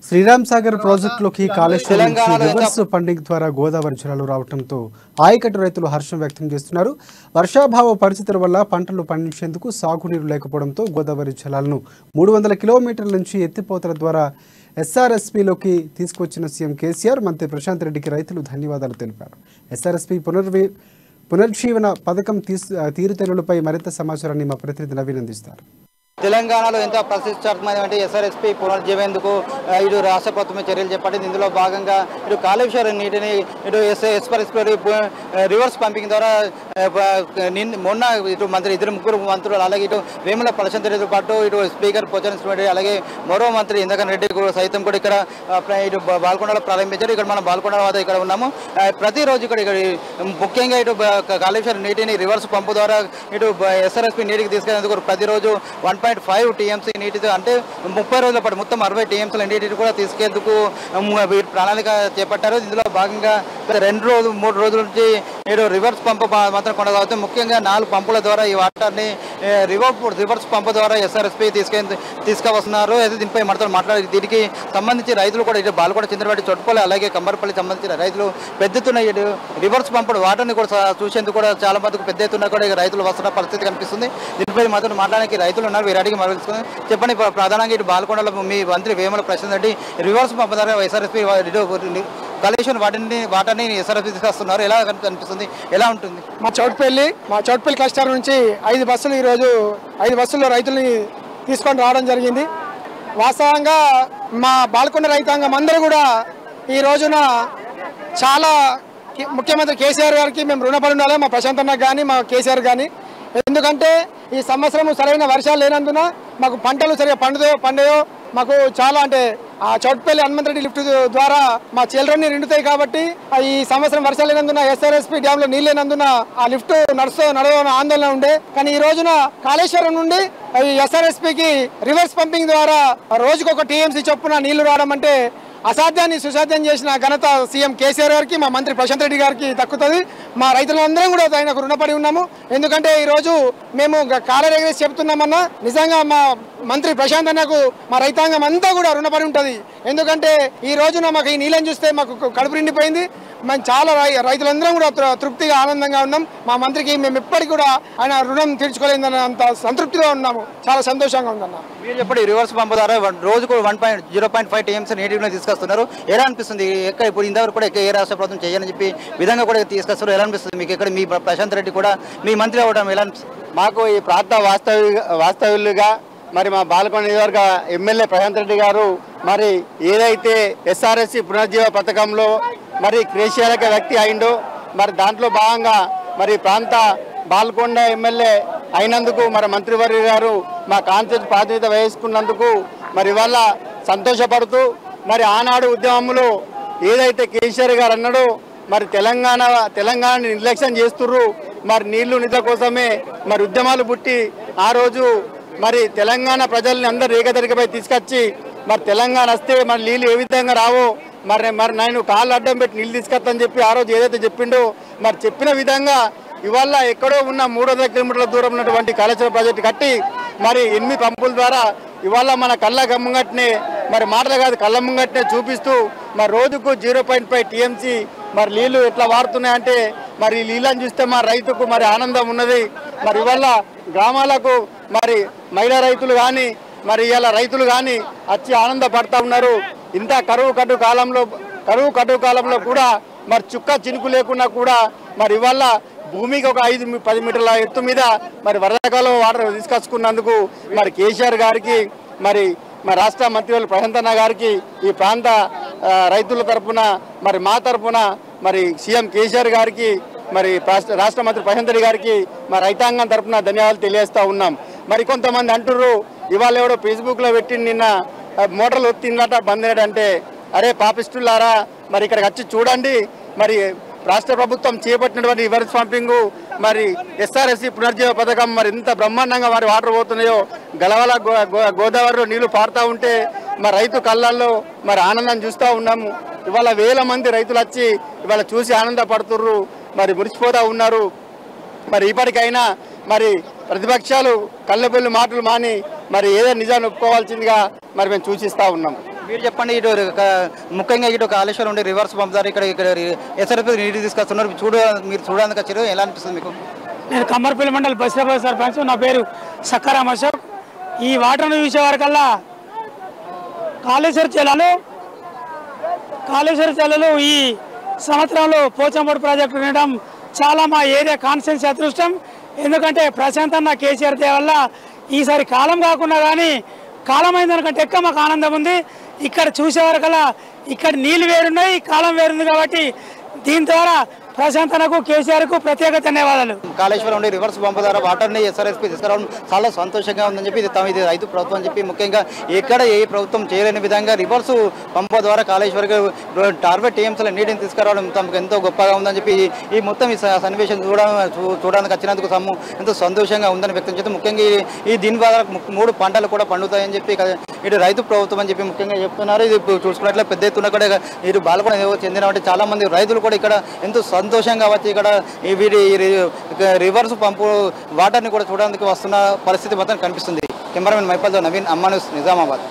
శ్రీరామ్ సాగర్ ప్రాజెక్టులోకి కాళేశ్వరం నుంచి reverse funding ద్వారా గోదావరి జలాలు రావడంతో ఆయకట్టు రైతులు హర్షం వ్యక్తం చేస్తున్నారు. వర్షాభావ పరిస్థితుల వల్ల పంటలు పండించేందుకు సాగునీరు లేకపోవడంతో గోదావరి జలాలను 300 కిలోమీటర్ల నుంచి ఎత్తిపోతల ద్వారా ఎస్ఆర్ఎస్పీలోకి తీసుకొచ్చిన సీఎం కేసీఆర్, మంత్రి ప్రశాంత్ రెడ్డికి రైతులు ధన్యవాదాలు తెలిపారు. ఎస్ఆర్ఎస్పీ పునర్జీవన పథకం తీరుతెన్నులపై మరింత సమాచారాన్ని మా ప్రతినిధి నవీన్ అందిస్తారు. తెలంగాణలో ఎంతో ప్రతిష్టాత్మకమైన ఎస్ఆర్ఎస్పీ పునర్జీవేందుకు ఇటు రాష్ట్ర ప్రభుత్వం చర్యలు చేపట్టింది. ఇందులో భాగంగా ఇటు కాళేశ్వరం నీటిని ఇటు ఎస్ఆర్ఎస్పీ రివర్స్ పంపింగ్ ద్వారా మొన్న ఇటు ముగ్గురు మంత్రులు అలాగే ఇటు వేముల ప్రశాంత్ రెడ్డితో పాటు ఇటు స్పీకర్ పోచారం శ్రీనివాస్ అలాగే మరో మంత్రి ఇంద్రకరణ్ రెడ్డి సైతం కూడా ఇక్కడ ఇటు బాల్కొండలో ప్రారంభించారు. ఇక్కడ మనం బాల్కొండ వద్ద ఇక్కడ ఉన్నాము. ప్రతిరోజు ఇక్కడ ముఖ్యంగా ఇటు కాళేశ్వరం నీటిని రివర్స్ పంపు ద్వారా ఇటు ఎస్ఆర్ఎస్పీ నీటికి తీసుకెళ్లేందుకు ప్రతిరోజు 1.5 టీఎంసీ నీటితో అంటే 30 రోజుల పాటు మొత్తం 60 టీఎంసీల నీటిని కూడా తీసుకెళ్లేందుకు ప్రణాళిక చేపట్టారు. ఇందులో భాగంగా 3 రోజుల నుంచి రివర్స్ పంపు మాత్రం కొనసాగుతుంది. ముఖ్యంగా 4 పంపుల ద్వారా ఈ వాటర్ని రివర్స్ పంపు ద్వారా ఎస్ఆర్ఎస్పీ తీసుకువస్తున్నారు. అయితే దీనిపై మాట్లాడి దీనికి సంబంధించి రైతులు కూడా ఇటు బాల్కొండ, చంద్రపల్లి, చొట్టుపల్లి అలాగే కంబర్పల్లి సంబంధించిన రైతులు పెద్ద ఎత్తున రివర్స్ పంపుడు వాటర్ని కూడా చూసేందుకు కూడా చాలా మందికి పెద్ద ఎత్తున కూడా రైతులు వస్తున్న పరిస్థితి కనిపిస్తుంది. దీనిపై మాత్రం మాట్లాడడానికి రైతులు ఉన్నారు. వీరాడికి మరలుసుకుని చెప్పండి, ప్రధానంగా ఇటు బాల్కొండలో మీ మంత్రి వేముల ప్రశాంత్ రెడ్డి రివర్స్ పంపు ద్వారా ఎస్ఆర్ఎస్పీ కాళేశ్వరం వాటర్ని ఎస్ఆర్ఎస్పీ తీసుకొస్తున్నారు. ఎలా కనిపిస్తుంది, ఎలా ఉంటుంది? మా చౌట్పల్లి క్లస్టర్ నుంచి 5 బస్సులు ఈరోజు 5 బస్సుల్లో రైతుల్ని తీసుకొని రావడం జరిగింది. వాస్తవంగా మా బాల్కొండ రైతాంగం అందరూ కూడా ఈ రోజున చాలా ముఖ్యమంత్రి కేసీఆర్ గారికి మేము రుణపడి ఉండాలి, మా ప్రశాంత్ అన్న కానీ మా కేసీఆర్ కానీ. ఎందుకంటే ఈ సంవత్సరం సరైన వర్షాలు లేనందున మాకు పంటలు సరిగా పండయో మాకు చాలా అంటే ఆ చౌట్పల్లి హనుమంతరెడ్డి లిఫ్ట్ ద్వారా మా చిల్డ్రన్ని నిండుతాయి. కాబట్టి ఈ సంవత్సరం వర్షాలు లేనందున ఎస్ఆర్ఎస్పీ డ్యామ్ లో నీళ్ళు లేనందున ఆ లిఫ్ట్ నడవని ఆందోళన ఉండే. కానీ ఈ రోజున కాళేశ్వరం నుండి ఎస్ఆర్ఎస్పీకి రివర్స్ పంపింగ్ ద్వారా రోజుకు 1 టీఎంసీ చొప్పున నీళ్లు రావడం అంటే అసాధ్యాన్ని సుసాధ్యం చేసిన ఘనత సీఎం కేసీఆర్ గారికి, మా మంత్రి ప్రశాంత్ రెడ్డి గారికి దక్కుతుంది. మా రైతులందరం కూడా ఆయనకు రుణపడి ఉన్నాము. ఎందుకంటే ఈరోజు మేము కాలరేగేసి చెప్తున్నామన్నా నిజంగా మా మంత్రి ప్రశాంత్ అన్నకు మా రైతాంగం అంతా కూడా రుణపడి ఉంటుంది. ఎందుకంటే ఈ రోజున మాకు ఈ నీళ్ళని చూస్తే మాకు కడుపు నిండిపోయింది. మేము చాలా రైతులందరం కూడా తృప్తిగా ఆనందంగా ఉన్నాం. మా మంత్రికి మేము ఎప్పటికీ కూడా ఆయన రుణం తీర్చుకోలేదని అంత సంతృప్తిగా ఉన్నాము. చాలా సంతోషంగా ఉందన్న. మీరు చెప్పండి, రివర్స్ పంపు ద్వారా రోజుకు 0.5 టీఎంసీ నీటిని తీసుకొస్తున్నారు. ఎలా అనిపిస్తుంది? ఇప్పుడు ఇంతవరకు కూడా ఏ రాష్ట్ర ప్రభుత్వం చేయాలని చెప్పి విధంగా కూడా తీసుకొస్తారు. ఎలా అనిపిస్తుంది మీకు? ఇక్కడ మీ ప్రశాంత్ రెడ్డి కూడా మీ మంత్రి అవ్వడం ఎలా అనిపిస్తుంది? మాకు ఈ ప్రాంత వాస్తవ్యులుగా మరి మా బాల్కొండ నియోజకవర్గ ఎమ్మెల్యే ప్రశాంత్ రెడ్డి గారు మరి ఏదైతే ఎస్ఆర్ఎస్సి పునర్జీవ పథకంలో మరి కేసీఆర్ వ్యక్తి అయిందో మరి దాంట్లో భాగంగా మరి ప్రాంత బాల్కొండ ఎమ్మెల్యే అయినందుకు మరి మంత్రివర్య గారు మా కాన్స్టిట్యూన్సీ ప్రాతినిధ్యం వహించుకున్నందుకు మరి ఇవాళ సంతోషపడుతూ మరి ఆనాడు ఉద్యమంలో ఏదైతే కేసీఆర్ గారు అన్నాడో మరి తెలంగాణని నిర్లక్ష్యం చేస్తుర్రు, మరి నీళ్లు నిధుల కోసమే మరి ఉద్యమాలు పుట్టి ఆ రోజు మరి తెలంగాణ ప్రజల్ని అందరూ ఏకదరికపై తీసుకొచ్చి మరి తెలంగాణ వస్తే మరి నీళ్ళు ఏ విధంగా రావో మరి నేను కాళ్ళు అడ్డం పెట్టి నీళ్ళు తీసుకొస్తానని చెప్పి ఆ రోజు ఏదైతే చెప్పిండో మరి చెప్పిన విధంగా ఇవాళ ఎక్కడో ఉన్న 300 కిలోమీటర్ల దూరం ఉన్నటువంటి కాళేశ్వరం ప్రాజెక్టు కట్టి మరి 8 పంపుల ద్వారా ఇవాళ మన కళ్ళ ముంగట్నే మరి మాటలు కాదు కళ్ళ ముంగట్నే చూపిస్తూ మరి రోజుకు 0.5 టీఎంసీ మరి నీళ్లు ఎట్లా వాడుతున్నాయంటే మరి నీళ్ళని చూస్తే మా రైతుకు మరి ఆనందం ఉన్నది. మరి ఇవాళ గ్రామాలకు మరి మహిళా రైతులు కానీ మరి ఇలా రైతులు కానీ వచ్చి ఆనందపడతా ఉన్నారు. ఇంత కరువు కటువు కాలంలో కూడా మరి చుక్క చినుకు లేకుండా కూడా మరి ఇవాళ భూమికి ఒక 5-10 మీటర్ల ఎత్తు మీద మరి వరదకాలం వాటర్ తీసుకొచ్చుకున్నందుకు మరి కేసీఆర్ గారికి మరి రాష్ట్ర మంత్రివర్యులు ప్రశాంత్ అన్న గారికి ఈ ప్రాంత రైతుల తరఫున మరి మా తరఫున మరి సీఎం కేసీఆర్ గారికి మరి రాష్ట్ర మంత్రి ప్రశాంత్ రెడ్డి గారికి మరి రైతాంగం తరఫున ధన్యవాదాలు తెలియజేస్తూ ఉన్నాం. మరి కొంతమంది అంటుర్రు ఇవాళ ఎవడో ఫేస్బుక్లో పెట్టి నిన్న మోటార్లు ఒత్తిందట బంద్ అంటే, అరే పాపిస్టులారా మరి ఇక్కడికి వచ్చి చూడండి మరి రాష్ట్ర ప్రభుత్వం చేపట్టినటువంటి రివర్స్ పంపింగ్ మరి ఎస్ఆర్ఎస్సి పునర్జీవ పథకం మరి ఎంత బ్రహ్మాండంగా మరి వాటర్ పోతున్నాయో గలవల గోదావరిలో నీళ్లు పారుతూ ఉంటే మరి రైతు కళ్ళల్లో మరి ఆనందం చూస్తూ ఉన్నాము. ఇవాళ వేల మంది రైతులు వచ్చి ఇవాళ చూసి ఆనందపడుతుర్రు, మరి మురిసిపోతూ ఉన్నారు. మరి ఇప్పటికైనా మరి ప్రతిపక్షాలు కళ్ళబొల్లి మాటలు మాని మరి ఏదో నిజాన్ని ఒప్పుకోవాల్సిందిగా మరి మేము సూచిస్తూ ఉన్నాం. మీరు చెప్పండి, ఇటు ముఖ్యంగా ఇటు కాళేశ్వరం ఉండే రివర్స్ పంపుతారు, ఇక్కడ ఎస్ఆర్ఎస్పీ నీటి తీసుకొస్తున్నారు, మీరు చూడడానికి వచ్చారు, ఎలా అనిపిస్తుంది మీకు? నేను కమ్మర్పల్లి మండలి బసిరాబాద్ సర్పంచ్, నా పేరు సక్కారాం అశోక్. ఈ వాటర్ను చూసే వరకల్లా కాళేశ్వర జలాలు ఈ సంవత్సరంలో పోచంపూడి ప్రాజెక్టు ఉండడం చాలా మా ఏరియా కాన్స్టిట్యున్సీ అదృష్టం. ఎందుకంటే ప్రశాంత్ అన్న కేసీఆర్ దే వల్ల ఈసారి కాలం కాకుండా కానీ కాలం అయిందనుకంటే ఎక్కువ మాకు ఆనందం ఉంది. ఇక్కడ చూసే వరకల్లా ఇక్కడ నీళ్ళు వేరున్నాయి, కాలం వేరుంది. కాబట్టి దీని ద్వారా ప్రశాంత్ అన్నకు కేసీఆర్కు ప్రత్యేక ధన్యవాదాలు. కాళేశ్వరం ఉండే రివర్స్ పంపు ద్వారా వాటర్ని ఎస్ఆర్ఎస్పీ తీసుకురావడం చాలా సంతోషంగా ఉందని చెప్పి ఇది రైతు ప్రభుత్వం అని చెప్పి ముఖ్యంగా ఎక్కడ ఏ ప్రభుత్వం చేయలేని విధంగా రివర్స్ పంపు ద్వారా కాళేశ్వరికి టార్గెట్ టీఎంసీల నీటిని తీసుకురావడం తమకు ఎంతో గొప్పగా ఉందని చెప్పి ఈ మొత్తం ఈ సన్నివేశం చూడడానికి వచ్చినందుకు ఎంతో సంతోషంగా ఉందని వ్యక్తం చేస్తూ ముఖ్యంగా ఈ దీని ద్వారా 3 పంటలు కూడా పండుతాయని చెప్పి ఇటు రైతు ప్రభుత్వం అని చెప్పి ముఖ్యంగా చెప్తున్నారు. ఇది చూసుకున్నట్లే పెద్ద ఎత్తున కూడా ఇటు బాలకొండ చెందిన చాలా మంది రైతులు కూడా ఇక్కడ ఎంతో సంతోషంగా వచ్చి ఇక్కడ వీరి రివర్స్ పంపు వాటర్ని కూడా చూడడానికి వస్తున్న పరిస్థితి మాత్రం కనిపిస్తుంది. కెమెరామెన్ మైపల్తో నవీన్, అమ్మా న్యూస్, నిజామాబాద్.